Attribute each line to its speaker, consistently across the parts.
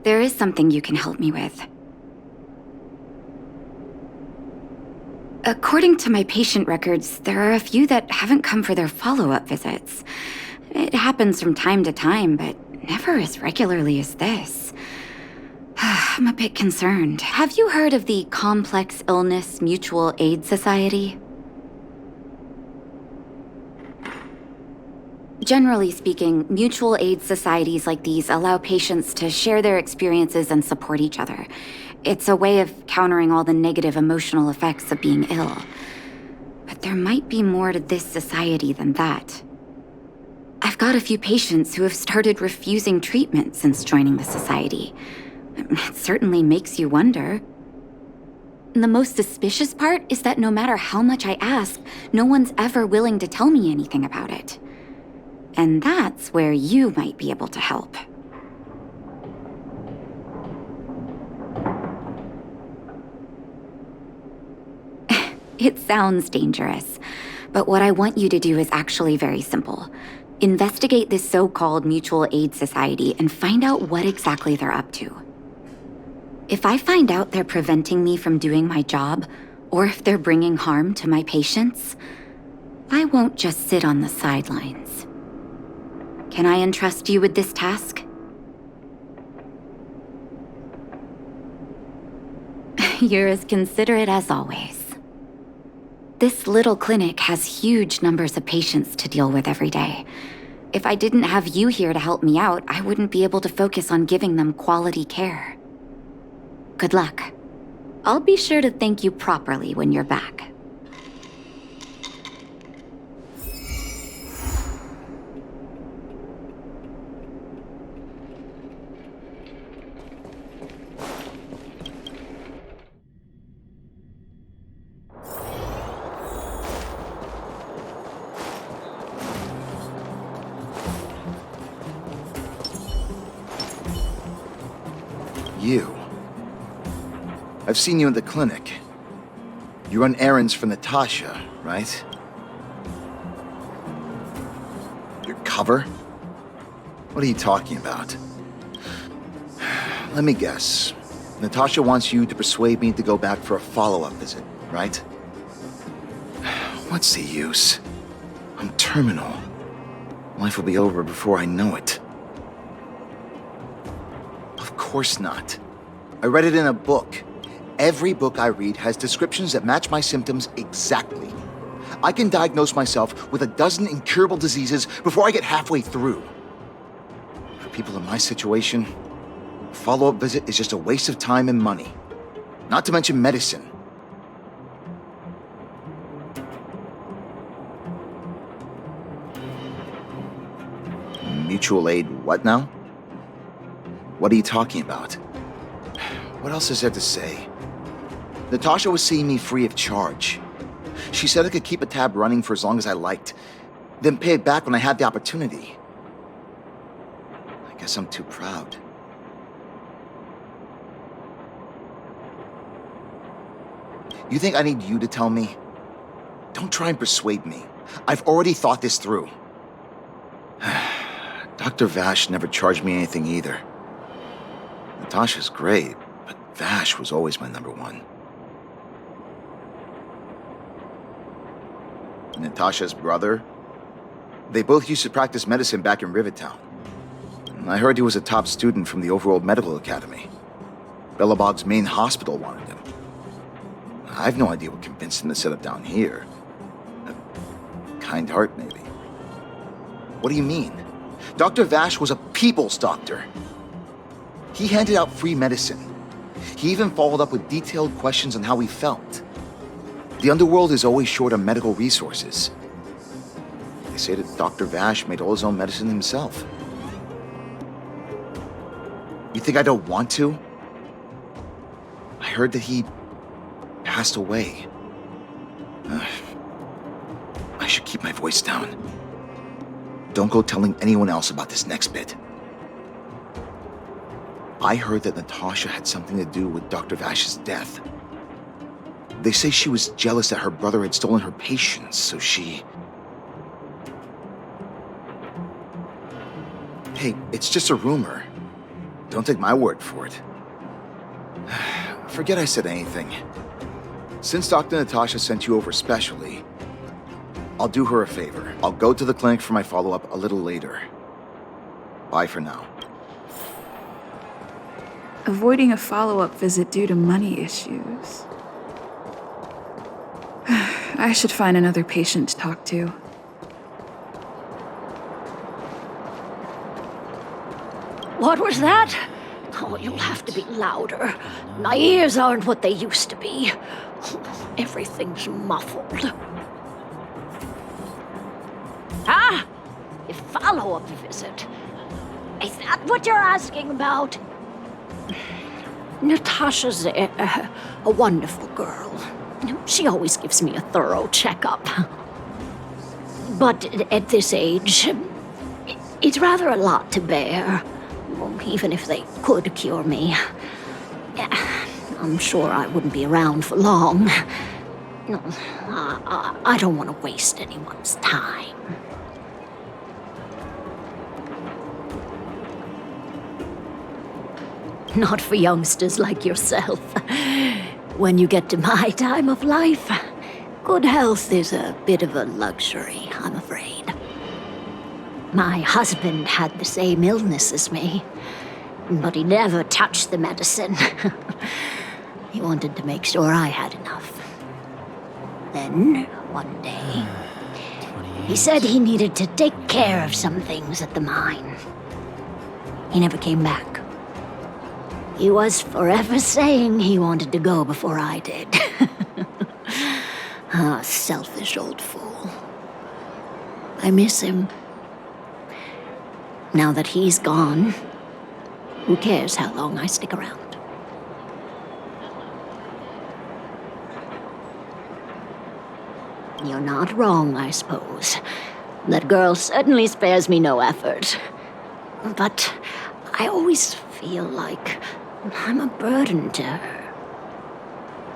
Speaker 1: There is something you can help me with. According to my patient records, there are a few that haven't come for their follow-up visits. It happens from time to time, but never as regularly as this. I'm a bit concerned. Have you heard of the Complex Illness Mutual Aid Society? Generally speaking, mutual aid societies like these allow patients to share their experiences and support each other. It's a way of countering all the negative emotional effects of being ill. But there might be more to this society than that. I've got a few patients who have started refusing treatment since joining the society. It certainly makes you wonder. The most suspicious part is that no matter how much I ask, no one's ever willing to tell me anything about it. And that's where you might be able to help. It sounds dangerous, but what I want you to do is actually very simple. Investigate this so-called mutual aid society and find out what exactly they're up to. If I find out they're preventing me from doing my job, or if they're bringing harm to my patients, I won't just sit on the sidelines. Can I entrust you with this task? You're as considerate as always. This little clinic has huge numbers of patients to deal with every day. If I didn't have you here to help me out, I wouldn't be able to focus on giving them quality care. Good luck. I'll be sure to thank you properly when you're back.
Speaker 2: You. I've seen you in the clinic. You run errands for Natasha, right? Your cover? What are you talking about? Let me guess. Natasha wants you to persuade me to go back for a follow-up visit, right? What's the use? I'm terminal. Life will be over before I know it. Of course not. I read it in a book. Every book I read has descriptions that match my symptoms exactly. I can diagnose myself with a dozen incurable diseases before I get halfway through. For people in my situation, a follow-up visit is just a waste of time and money. Not to mention medicine. Mutual aid what now? What are you talking about? What else is there to say? Natasha was seeing me free of charge. She said I could keep a tab running for as long as I liked, then pay it back when I had the opportunity. I guess I'm too proud. You think I need you to tell me? Don't try and persuade me. I've already thought this through. Dr. Vash never charged me anything either. Natasha's great, but Vash was always my number one. Natasha's brother? They both used to practice medicine back in Rivertown. I heard he was a top student from the Overworld Medical Academy. Bellabog's main hospital wanted him. I have no idea what convinced him to set up down here. A kind heart, maybe. What do you mean? Dr. Vash was a people's doctor. He handed out free medicine. He even followed up with detailed questions on how he felt. The underworld is always short on medical resources. They say that Dr. Vash made all his own medicine himself. You think I don't want to? I heard that he passed away. I should keep my voice down. Don't go telling anyone else about this next bit. I heard that Natasha had something to do with Dr. Vash's death. They say she was jealous that her brother had stolen her patients, so she... Hey, it's just a rumor. Don't take my word for it. Forget I said anything. Since Dr. Natasha sent you over specially, I'll do her a favor. I'll go to the clinic for my follow-up a little later. Bye for now.
Speaker 3: Avoiding a follow-up visit due to money issues. I should find another patient to talk to.
Speaker 4: What was that? Oh, you'll have to be louder. My ears aren't what they used to be. Everything's muffled. Ah! A follow-up visit. Is that what you're asking about? Natasha's a wonderful girl. She always gives me a thorough checkup. But at this age, it's rather a lot to bear. Even if they could cure me. I'm sure I wouldn't be around for long. I don't want to waste anyone's time. Not for youngsters like yourself. When you get to my time of life, good health is a bit of a luxury, I'm afraid. My husband had the same illness as me, but he never touched the medicine. He wanted to make sure I had enough. Then, one day, he said he needed to take care of some things at the mine. He never came back. He was forever saying he wanted to go before I did. Ah, selfish old fool. I miss him. Now that he's gone, who cares how long I stick around? You're not wrong, I suppose. That girl certainly spares me no effort. But I always feel like I'm a burden to her.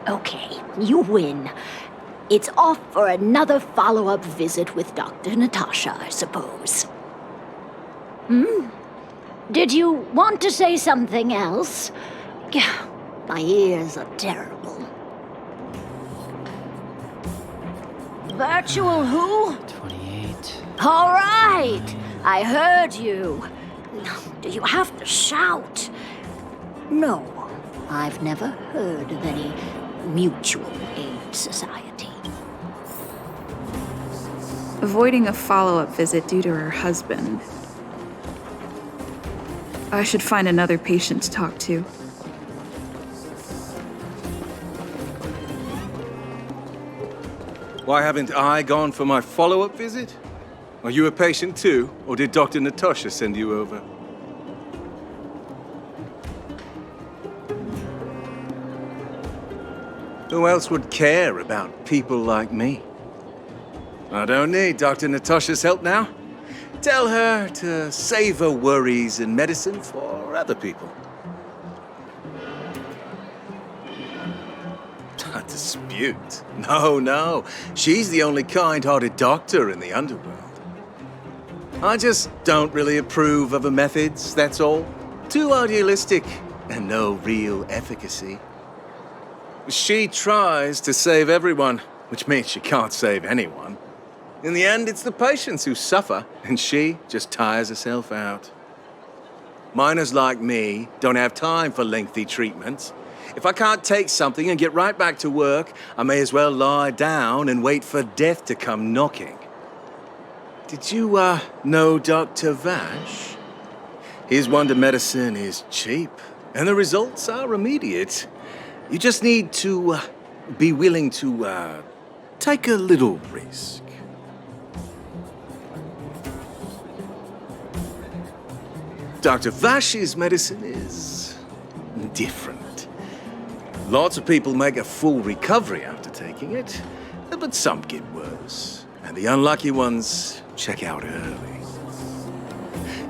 Speaker 4: Okay, you win. It's off for another follow-up visit with Dr. Natasha, I suppose. Did you want to say something else? My ears are terrible. Virtual who?
Speaker 5: 28.
Speaker 4: All right, I heard you. Do you have to shout? No, I've never heard of any mutual aid society.
Speaker 3: Avoiding a follow-up visit due to her husband. I should find another patient to talk to.
Speaker 6: Why haven't I gone for my follow-up visit? Are you a patient too, or did Dr. Natasha send you over? Who else would care about people like me? I don't need Dr. Natasha's help now. Tell her to save her worries and medicine for other people. A dispute? No. She's the only kind-hearted doctor in the underworld. I just don't really approve of her methods, that's all. Too idealistic and no real efficacy. She tries to save everyone, which means she can't save anyone. In the end, it's the patients who suffer, and she just tires herself out. Miners like me don't have time for lengthy treatments. If I can't take something and get right back to work, I may as well lie down and wait for death to come knocking. Did you, know Dr. Vash? His wonder medicine is cheap, and the results are immediate. You just need to, be willing to, take a little risk. Dr. Vash's medicine is different. Lots of people make a full recovery after taking it, but some get worse. And the unlucky ones check out early.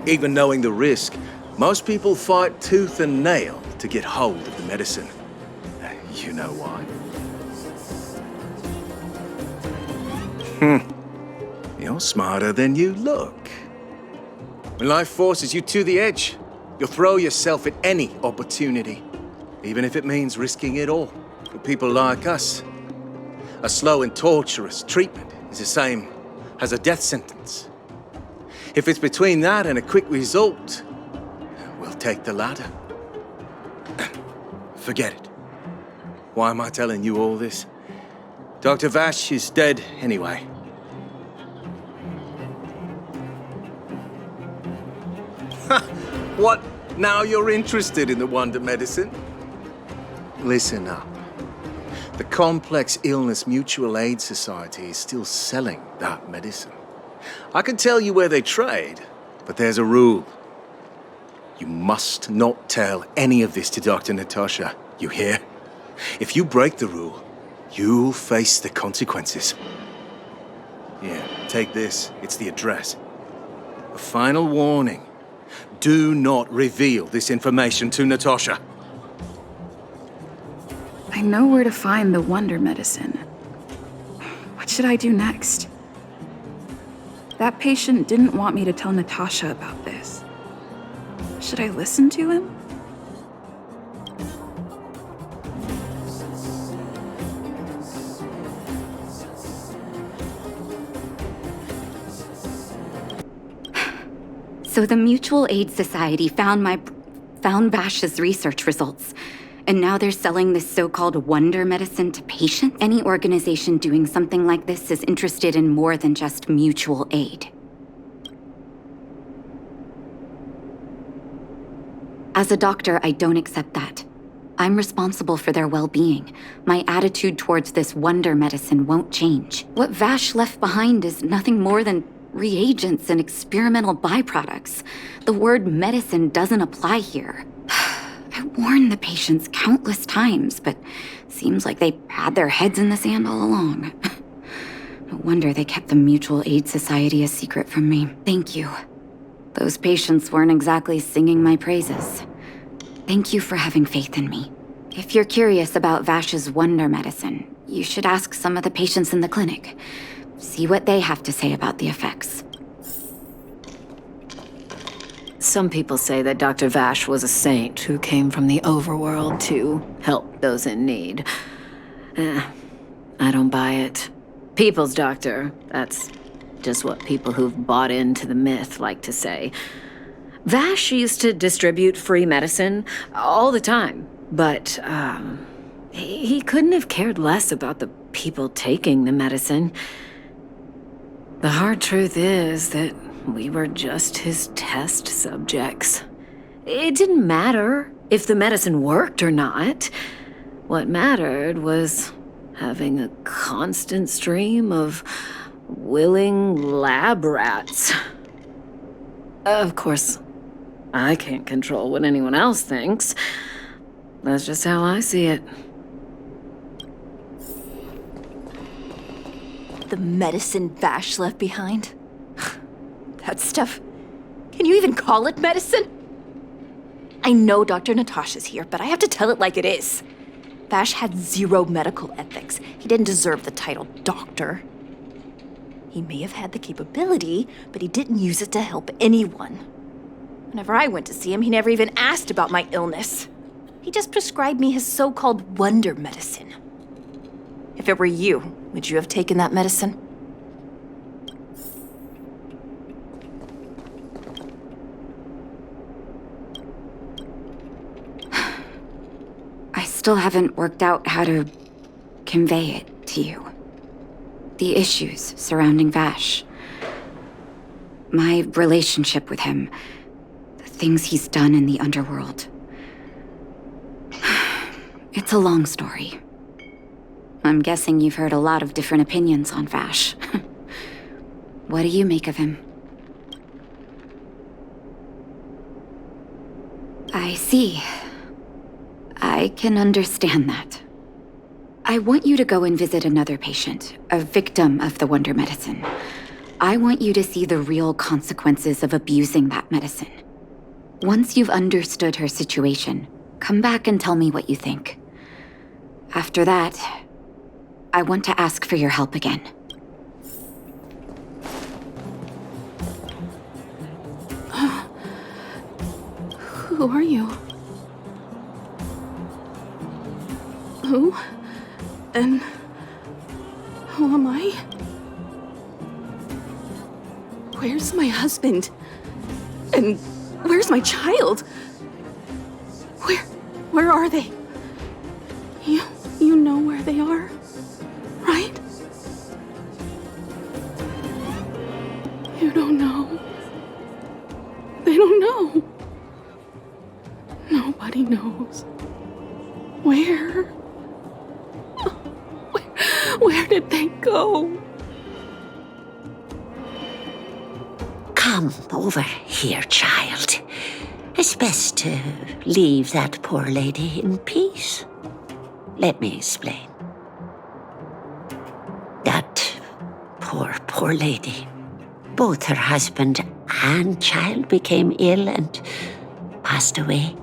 Speaker 6: Even knowing the risk, most people fight tooth and nail to get hold of the medicine. You know why? You're smarter than you look. When life forces you to the edge, You'll throw yourself at any opportunity, even if it means risking it all. For people like us, a slow and torturous treatment is the same as a death sentence. If it's between that and a quick result, we'll take the latter. Forget it. Why am I telling you all this? Dr. Vash is dead anyway. What? Now you're interested in the wonder medicine? Listen up. The Complex Illness Mutual Aid Society is still selling that medicine. I can tell you where they trade, but there's a rule. You must not tell any of this to Dr. Natasha, you hear? If you break the rule, you'll face the consequences. Here, take this. It's the address. A final warning. Do not reveal this information to Natasha.
Speaker 3: I know where to find the wonder medicine. What should I do next? That patient didn't want me to tell Natasha about this. Should I listen to him?
Speaker 1: So the Mutual Aid Society found Vash's research results, and now they're selling this so-called wonder medicine to patients? Any organization doing something like this is interested in more than just mutual aid. As a doctor, I don't accept that. I'm responsible for their well-being. My attitude towards this wonder medicine won't change. What Vash left behind is nothing more than reagents and experimental byproducts. The word medicine doesn't apply here. I warned the patients countless times, but seems like they had their heads in the sand all along. No wonder they kept the Mutual Aid Society a secret from me. Thank you. Those patients weren't exactly singing my praises. Thank you for having faith in me. If you're curious about Vash's wonder medicine, you should ask some of the patients in the clinic. See what they have to say about the effects.
Speaker 4: Some people say that Dr. Vash was a saint who came from the overworld to help those in need. I don't buy it. People's doctor, that's just what people who've bought into the myth like to say. Vash used to distribute free medicine all the time, but he couldn't have cared less about the people taking the medicine. The hard truth is that we were just his test subjects. It didn't matter if the medicine worked or not. What mattered was having a constant stream of willing lab rats. Of course, I can't control what anyone else thinks. That's just how I see it.
Speaker 5: The medicine Vash left behind? That stuff... Can you even call it medicine? I know Dr. Natasha's here, but I have to tell it like it is. Vash had zero medical ethics. He didn't deserve the title doctor. He may have had the capability, but he didn't use it to help anyone. Whenever I went to see him, he never even asked about my illness. He just prescribed me his so-called wonder medicine. If it were you, would you have taken that medicine?
Speaker 1: I still haven't worked out how to convey it to you. The issues surrounding Vash. My relationship with him. The things he's done in the underworld. It's a long story. I'm guessing you've heard a lot of different opinions on Vash. What do you make of him? I see. I can understand that. I want you to go and visit another patient, a victim of the wonder medicine. I want you to see the real consequences of abusing that medicine. Once you've understood her situation, come back and tell me what you think. After that, I want to ask for your help again.
Speaker 3: Who are you? Who? And who am I? Where's my husband? And where's my child? Where are they? You know where they are, right? You don't know. They don't know. Nobody knows. Where? Where did they go?
Speaker 7: Come over here, child. It's best to leave that poor lady in peace. Let me explain. That poor lady. Both her husband and child became ill and passed away.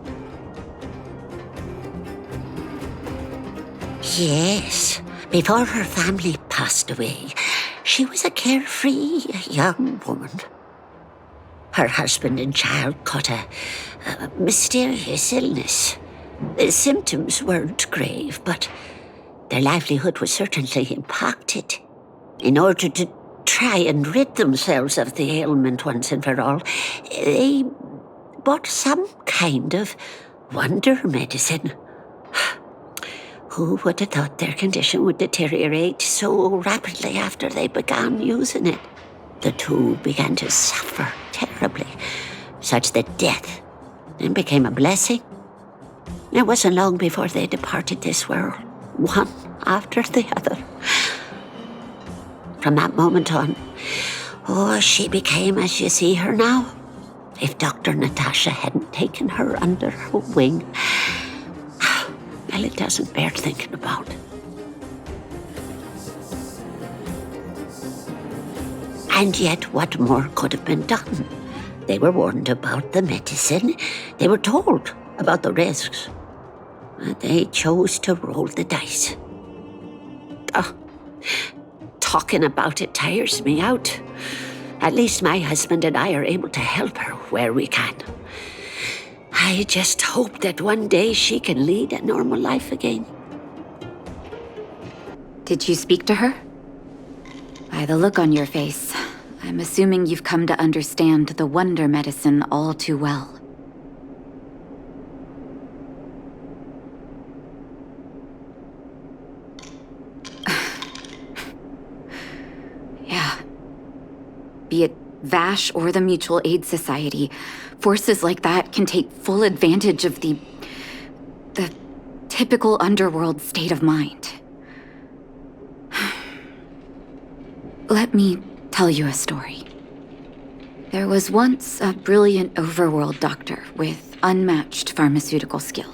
Speaker 7: Yes, before her family passed away, she was a carefree young woman. Her husband and child caught a mysterious illness. The symptoms weren't grave, but their livelihood was certainly impacted. In order to try and rid themselves of the ailment once and for all, they bought some kind of wonder medicine. Who would have thought their condition would deteriorate so rapidly after they began using it? The two began to suffer terribly, such that death then became a blessing. It wasn't long before they departed this world, one after the other. From that moment on, she became as you see her now. If Dr. Natasha hadn't taken her under her wing, well, it doesn't bear thinking about. And yet, what more could have been done? They were warned about the medicine. They were told about the risks. They chose to roll the dice. Talking about it tires me out. At least my husband and I are able to help her where we can. I just hope that one day she can lead a normal life again.
Speaker 1: Did you speak to her? By the look on your face, I'm assuming you've come to understand the wonder medicine all too well. Yeah. Be it Vash or the Mutual Aid Society, forces like that can take full advantage of the typical underworld state of mind. Let me tell you a story. There was once a brilliant overworld doctor with unmatched pharmaceutical skill.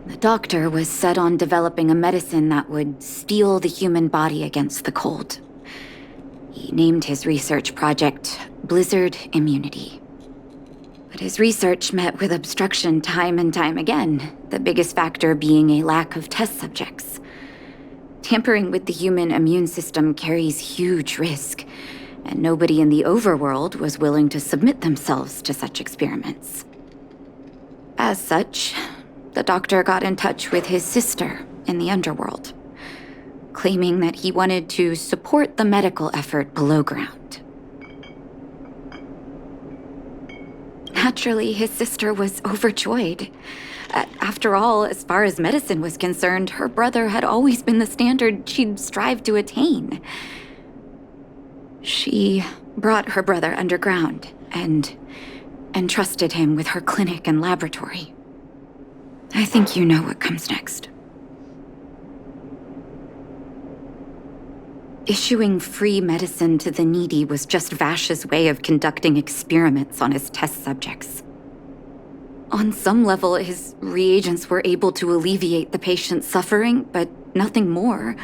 Speaker 1: The doctor was set on developing a medicine that would steel the human body against the cold. He named his research project Blizzard Immunity. But his research met with obstruction time and time again, the biggest factor being a lack of test subjects. Tampering with the human immune system carries huge risk, and nobody in the overworld was willing to submit themselves to such experiments. As such, the doctor got in touch with his sister in the underworld, claiming that he wanted to support the medical effort below ground. Naturally, his sister was overjoyed. After all, as far as medicine was concerned, her brother had always been the standard she'd strive to attain. She brought her brother underground and entrusted him with her clinic and laboratory. I think you know what comes next. Issuing free medicine to the needy was just Vash's way of conducting experiments on his test subjects. On some level, his reagents were able to alleviate the patient's suffering, but nothing more.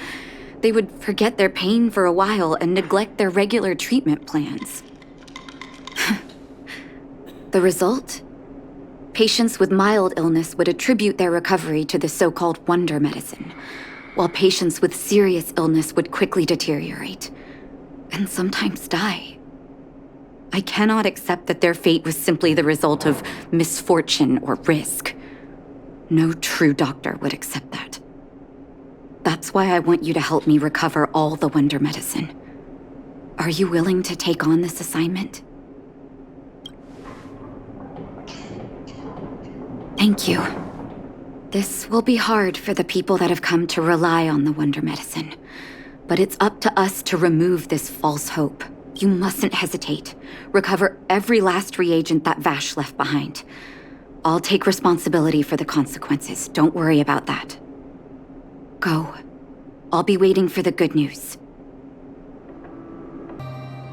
Speaker 1: They would forget their pain for a while and neglect their regular treatment plans. The result? Patients with mild illness would attribute their recovery to the so-called wonder medicine, while patients with serious illness would quickly deteriorate, and sometimes die. I cannot accept that their fate was simply the result of misfortune or risk. No true doctor would accept that. That's why I want you to help me recover all the Wonder Medicine. Are you willing to take on this assignment? Thank you. This will be hard for the people that have come to rely on the Wonder Medicine, but it's up to us to remove this false hope. You mustn't hesitate. Recover every last reagent that Vash left behind. I'll take responsibility for the consequences. Don't worry about that. Go. I'll be waiting for the good news.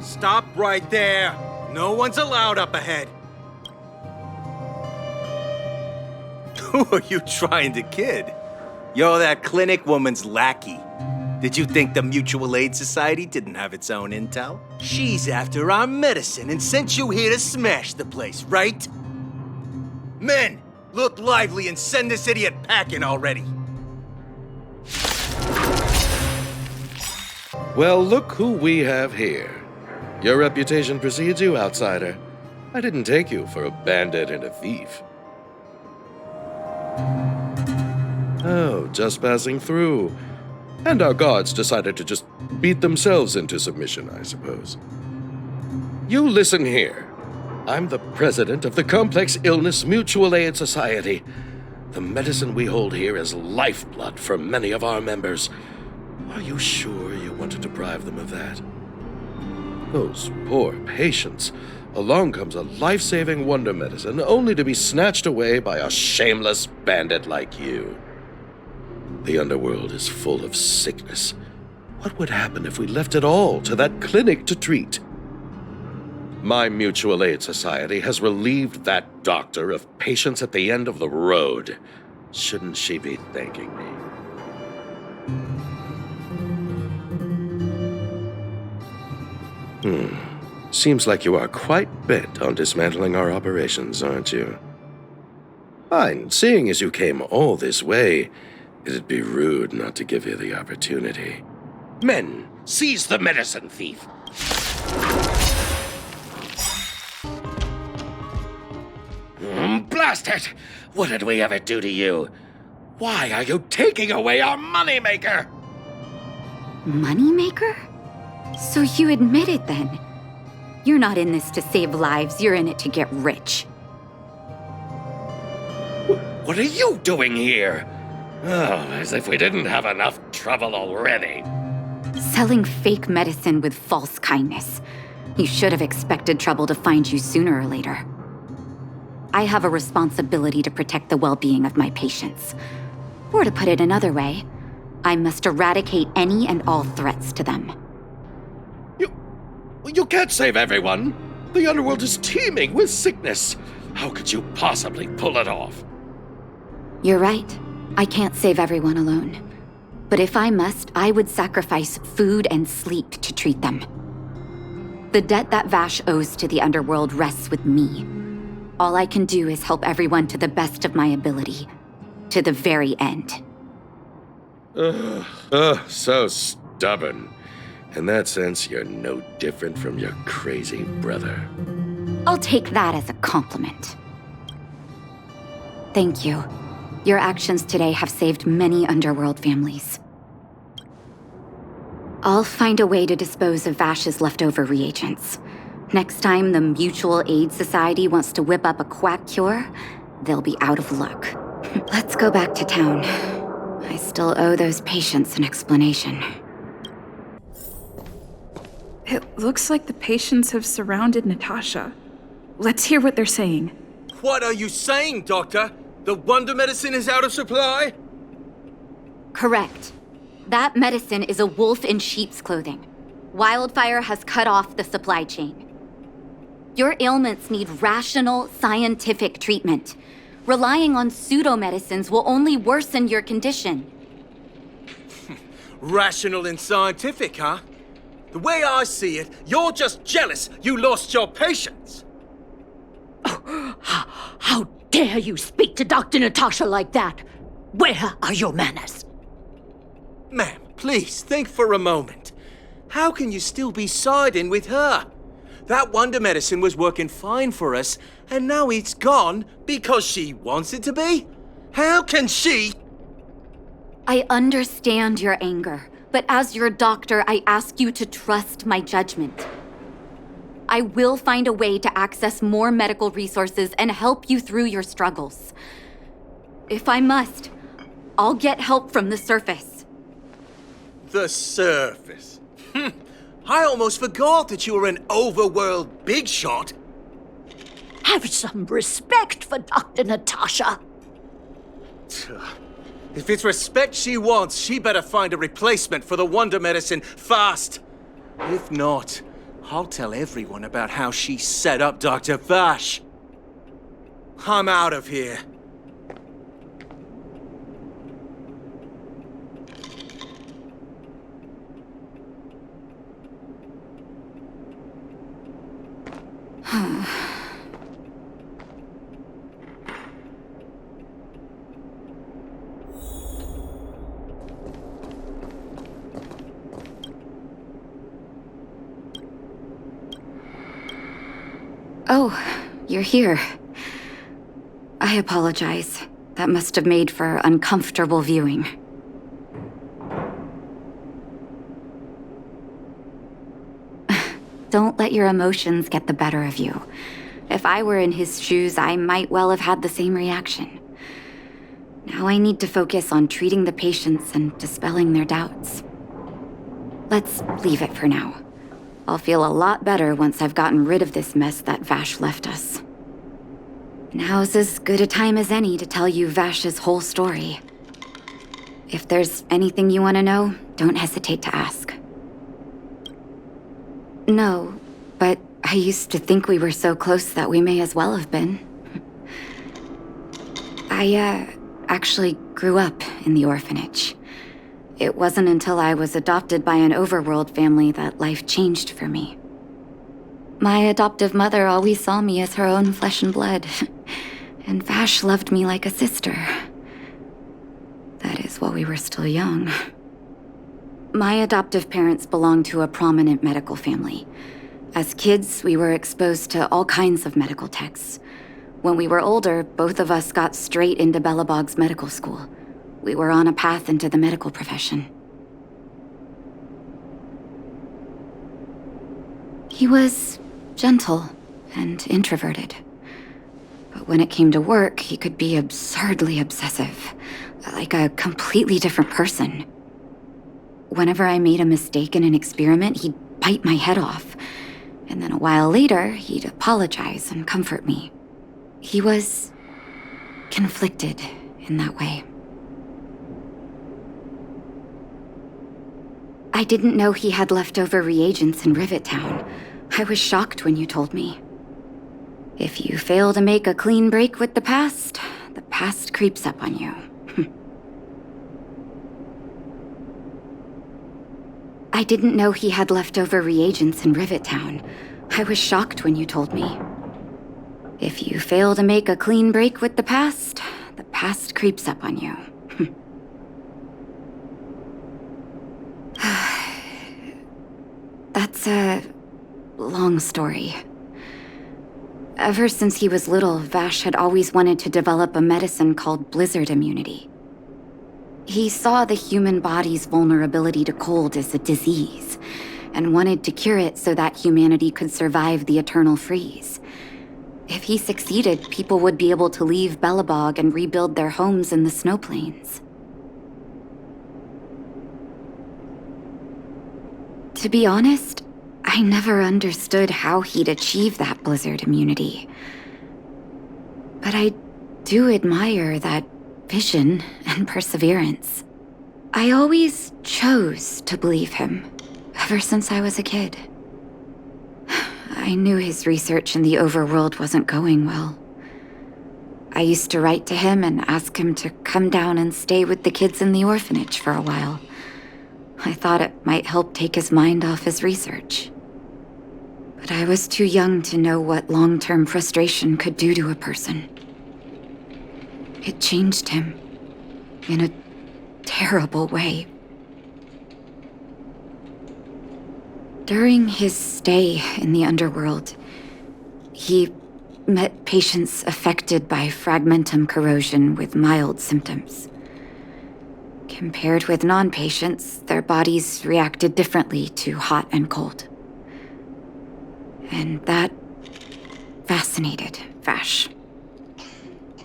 Speaker 6: Stop right there! No one's allowed up ahead! Who are you trying to kid? You're that clinic woman's lackey. Did you think the Mutual Aid Society didn't have its own intel? She's after our medicine and sent you here to smash the place, right? Men, look lively and send this idiot packing already.
Speaker 8: Well, look who we have here. Your reputation precedes you, outsider. I didn't take you for a bandit and a thief. Oh, just passing through. And our guards decided to just beat themselves into submission, I suppose. You listen here. I'm the president of the Complex Illness Mutual Aid Society. The medicine we hold here is lifeblood for many of our members. Are you sure you want to deprive them of that? Those poor patients. Along comes a life-saving wonder medicine only to be snatched away by a shameless bandit like you. The underworld is full of sickness. What would happen if we left it all to that clinic to treat? My Mutual Aid Society has relieved that doctor of patients at the end of the road. Shouldn't she be thanking me? Seems like you are quite bent on dismantling our operations, aren't you? Fine, seeing as you came all this way, it'd be rude not to give you the opportunity. Men, seize the medicine thief! Blast it! What did we ever do to you? Why are you taking away our moneymaker?
Speaker 1: Moneymaker? So you admit it then? You're not in this to save lives, you're in it to get rich.
Speaker 8: What are you doing here? Oh, as if we didn't have enough trouble already.
Speaker 1: Selling fake medicine with false kindness. You should have expected trouble to find you sooner or later. I have a responsibility to protect the well-being of my patients. Or to put it another way, I must eradicate any and all threats to them.
Speaker 8: You can't save everyone. The underworld is teeming with sickness. How could you possibly pull it off?
Speaker 1: You're right. I can't save everyone alone. But if I must, I would sacrifice food and sleep to treat them. The debt that Vash owes to the underworld rests with me. All I can do is help everyone to the best of my ability. To the very end.
Speaker 8: So stubborn. In that sense, you're no different from your crazy brother.
Speaker 1: I'll take that as a compliment. Thank you. Your actions today have saved many underworld families. I'll find a way to dispose of Vash's leftover reagents. Next time the Mutual Aid Society wants to whip up a quack cure, they'll be out of luck. Let's go back to town. I still owe those patients an explanation.
Speaker 3: It looks like the patients have surrounded Natasha. Let's hear what they're saying.
Speaker 6: What are you saying, Doctor? The wonder medicine is out of supply?
Speaker 1: Correct. That medicine is a wolf in sheep's clothing. Wildfire has cut off the supply chain. Your ailments need rational, scientific treatment. Relying on pseudo-medicines will only worsen your condition.
Speaker 6: Rational and scientific, huh? The way I see it, you're just jealous you lost your patients.
Speaker 4: How dare you speak to Dr. Natasha like that? Where are your manners?
Speaker 6: Ma'am, please think for a moment. How can you still be siding with her? That wonder medicine was working fine for us, and now it's gone because she wants it to be? How can she?
Speaker 1: I understand your anger, but as your doctor, I ask you to trust my judgment. I will find a way to access more medical resources and help you through your struggles. If I must, I'll get help from the surface.
Speaker 6: The surface. I almost forgot that you were an overworld big shot.
Speaker 4: Have some respect for Dr. Natasha.
Speaker 6: If it's respect she wants, she better find a replacement for the wonder medicine fast. If not, I'll tell everyone about how she set up Dr. Vash. I'm out of here.
Speaker 1: Oh, you're here. I apologize. That must have made for uncomfortable viewing. Don't let your emotions get the better of you. If I were in his shoes, I might well have had the same reaction. Now I need to focus on treating the patients and dispelling their doubts. Let's leave it for now. I'll feel a lot better once I've gotten rid of this mess that Vash left us. Now's as good a time as any to tell you Vash's whole story. If there's anything you want to know, don't hesitate to ask. No, but I used to think we were so close that we may as well have been. I, actually grew up in the orphanage. It wasn't until I was adopted by an overworld family that life changed for me. My adoptive mother always saw me as her own flesh and blood, and Vash loved me like a sister. That is while we were still young. My adoptive parents belonged to a prominent medical family. As kids, we were exposed to all kinds of medical texts. When we were older, both of us got straight into Belobog's medical school. We were on a path into the medical profession. He was gentle and introverted. But when it came to work, he could be absurdly obsessive, like a completely different person. Whenever I made a mistake in an experiment, he'd bite my head off. And then a while later, he'd apologize and comfort me. He was conflicted in that way. I didn't know he had leftover reagents in Rivet Town. I was shocked when you told me. If you fail to make a clean break with the past creeps up on you. I didn't know he had leftover reagents in Rivet Town. I was shocked when you told me. If you fail to make a clean break with the past creeps up on you. That's a long story. Ever since he was little, Vash had always wanted to develop a medicine called blizzard immunity. He saw the human body's vulnerability to cold as a disease, and wanted to cure it so that humanity could survive the eternal freeze. If he succeeded, people would be able to leave Belobog and rebuild their homes in the snow plains. To be honest, I never understood how he'd achieve that blizzard immunity. But I do admire that vision and perseverance. I always chose to believe him, ever since I was a kid. I knew his research in the overworld wasn't going well. I used to write to him and ask him to come down and stay with the kids in the orphanage for a while. I thought it might help take his mind off his research. But I was too young to know what long-term frustration could do to a person. It changed him in a terrible way. During his stay in the underworld, he met patients affected by fragmentum corrosion with mild symptoms. Compared with non-patients, their bodies reacted differently to hot and cold. And that fascinated Vash.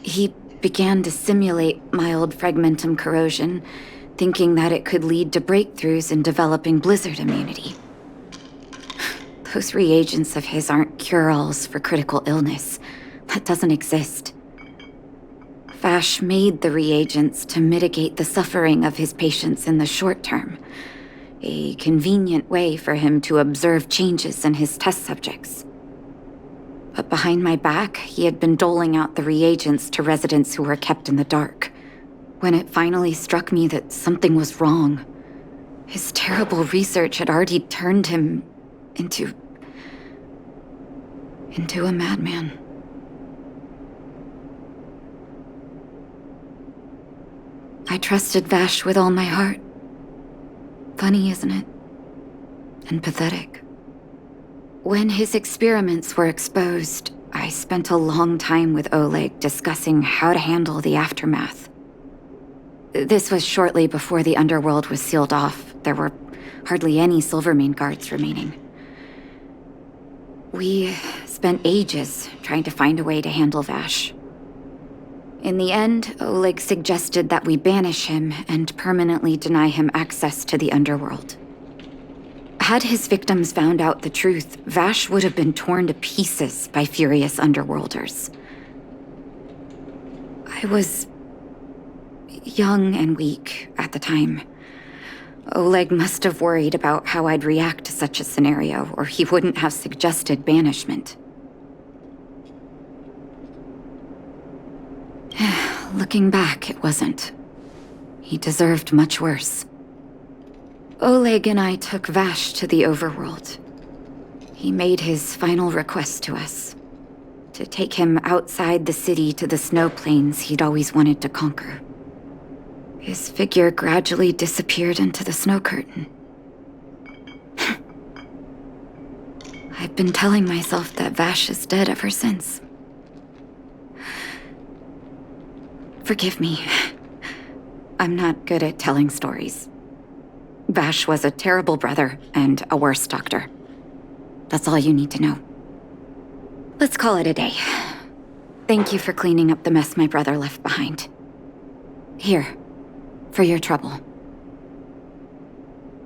Speaker 1: He began to simulate mild fragmentum corrosion, thinking that it could lead to breakthroughs in developing blizzard immunity. Those reagents of his aren't cure-alls for critical illness. That doesn't exist. Vash made the reagents to mitigate the suffering of his patients in the short term. A convenient way for him to observe changes in his test subjects. But behind my back, he had been doling out the reagents to residents who were kept in the dark. When it finally struck me that something was wrong, his terrible research had already turned him into a madman. I trusted Vash with all my heart. Funny, isn't it? And pathetic. When his experiments were exposed, I spent a long time with Oleg discussing how to handle the aftermath. This was shortly before the underworld was sealed off. There were hardly any Silvermane guards remaining. We spent ages trying to find a way to handle Vash. In the end, Oleg suggested that we banish him and permanently deny him access to the underworld. Had his victims found out the truth, Vash would have been torn to pieces by furious underworlders. I was young and weak at the time. Oleg must have worried about how I'd react to such a scenario, or he wouldn't have suggested banishment. Looking back, it wasn't. He deserved much worse. Oleg and I took Vash to the overworld. He made his final request to us. To take him outside the city to the snow plains he'd always wanted to conquer. His figure gradually disappeared into the snow curtain. I've been telling myself that Vash is dead ever since. Forgive me. I'm not good at telling stories. Vash was a terrible brother and a worse doctor. That's all you need to know. Let's call it a day. Thank you for cleaning up the mess my brother left behind. Here, for your trouble.